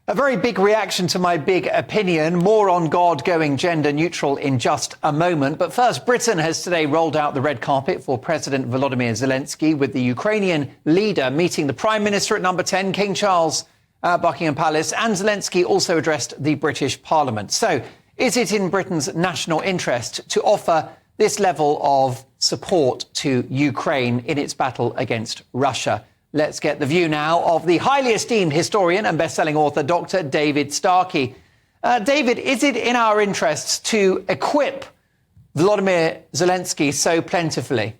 A very big reaction to my big opinion. More on God going gender neutral in just a moment. But first, Britain has today rolled out the red carpet for President Volodymyr Zelensky, with the Ukrainian leader meeting the Prime Minister at number 10, King Charles, at Buckingham Palace. And Zelensky also addressed the British Parliament. So is it in Britain's national interest to offer this level of support to Ukraine in its battle against Russia? Let's get the view now of the highly esteemed historian and best-selling author, Dr. David Starkey. David, is it in our interests to equip Volodymyr Zelensky so plentifully?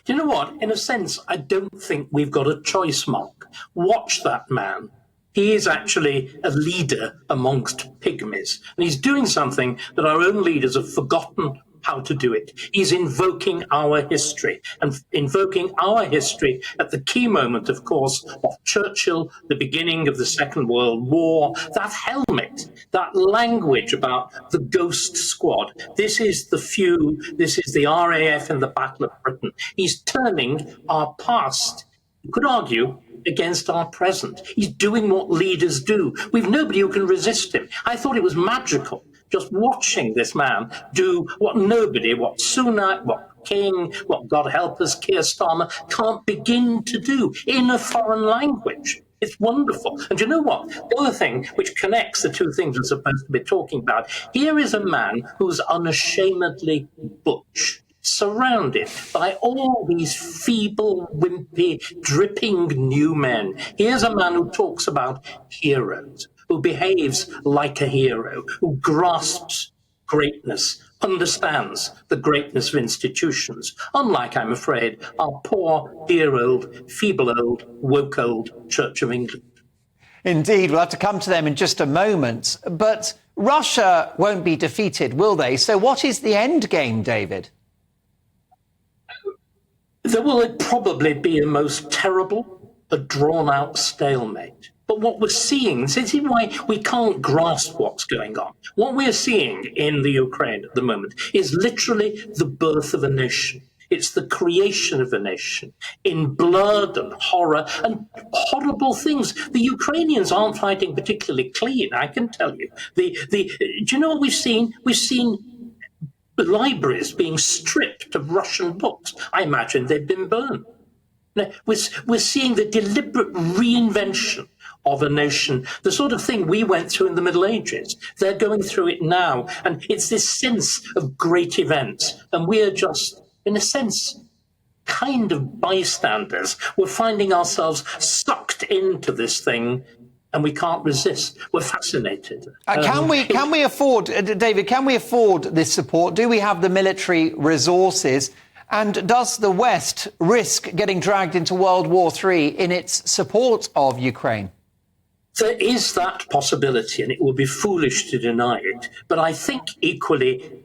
Do you know what? In a sense, I don't think we've got a choice, Mark. Watch that man. He is actually a leader amongst pygmies, and he's doing something that our own leaders have forgotten how to do it. He's invoking our history, and invoking our history at the key moment, of course, of Churchill, the beginning of the Second World War, that helmet, that language about the ghost squad. This is the few, this is the RAF in the Battle of Britain. He's turning our past, you could argue, against our present. He's doing what leaders do. We've nobody who can resist him. I thought it was magical just watching this man do what nobody, what Sunak, what King, what, God help us, Keir Starmer, can't begin to do in a foreign language. It's wonderful. And you know what? The other thing which connects the two things we're supposed to be talking about, here is a man who's unashamedly butch, surrounded by all these feeble, wimpy, dripping new men. Here's a man who talks about heroes, who behaves like a hero, who grasps greatness, understands the greatness of institutions, unlike, I'm afraid, our poor, dear old, feeble old, woke old Church of England. Indeed, we'll have to come to them in just a moment. But Russia won't be defeated, will they? So what is the end game, David? There will probably be a most terrible, a drawn-out stalemate. But what we're seeing, this is why we can't grasp what's going on. What we're seeing in the Ukraine at the moment is literally the birth of a nation. It's the creation of a nation in blood and horror and horrible things. The Ukrainians aren't fighting particularly clean, I can tell you. Do you know what we've seen? We've seen libraries being stripped of Russian books. I imagine they've been burned. Now, we're seeing the deliberate reinvention of a nation, the sort of thing we went through in the Middle Ages. They're going through it now, and it's this sense of great events, and we're just, in a sense, kind of bystanders. We're finding ourselves sucked into this thing, and we can't resist. We're fascinated. Can we afford, David, can we afford this support? Do we have the military resources? And does the West risk getting dragged into World War III in its support of Ukraine? There is that possibility, and it would be foolish to deny it. But I think equally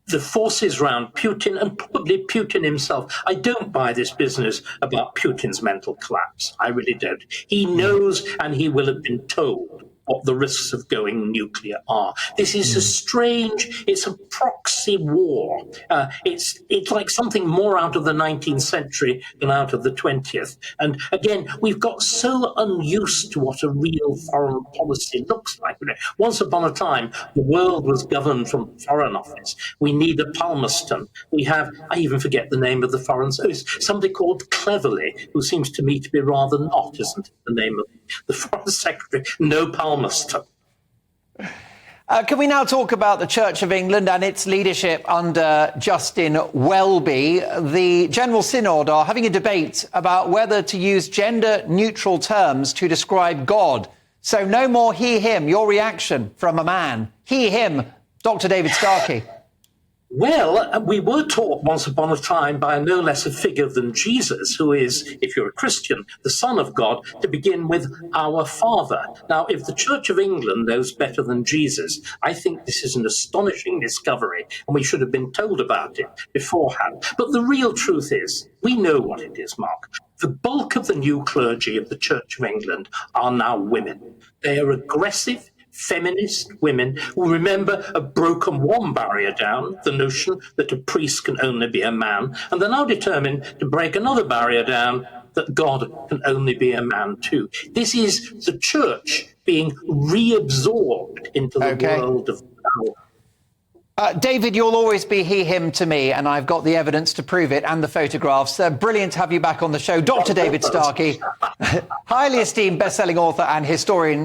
the forces around Putin, and probably Putin himself, I don't buy this business about Putin's mental collapse. I really don't. He knows, and he will have been told, what the risks of going nuclear are. This is a strange, it's a proxy war. It's like something more out of the 19th century than out of the 20th. And again, we've got so unused to what a real foreign policy looks like. Once upon a time, the world was governed from the Foreign Office. We need a Palmerston. We have, I even forget the name of the foreign service, somebody called Cleverly, who seems to me to be rather not, isn't it, the name of the Foreign Secretary? No Palmerston. Can we now talk about the Church of England and its leadership under Justin Welby? The General Synod are having a debate about whether to use gender-neutral terms to describe God. So no more he, him. Your reaction from a man. He, him, Dr. David Starkey. Well, we were taught once upon a time by no less a figure than Jesus, who is, if you're a Christian, the Son of God, to begin with our Father. Now, if the Church of England knows better than Jesus, I think this is an astonishing discovery, and we should have been told about it beforehand. But the real truth is, we know what it is, Mark. The bulk of the new clergy of the Church of England are now women. They are aggressive, feminist women who, remember, have broken one barrier down, the notion that a priest can only be a man, and they're now determined to break another barrier down, that God can only be a man too. This is the church being reabsorbed into the world of power. David, you'll always be he, him to me, and I've got the evidence to prove it and the photographs. Brilliant to have you back on the show. Dr. David Starkey, highly esteemed best-selling author and historian,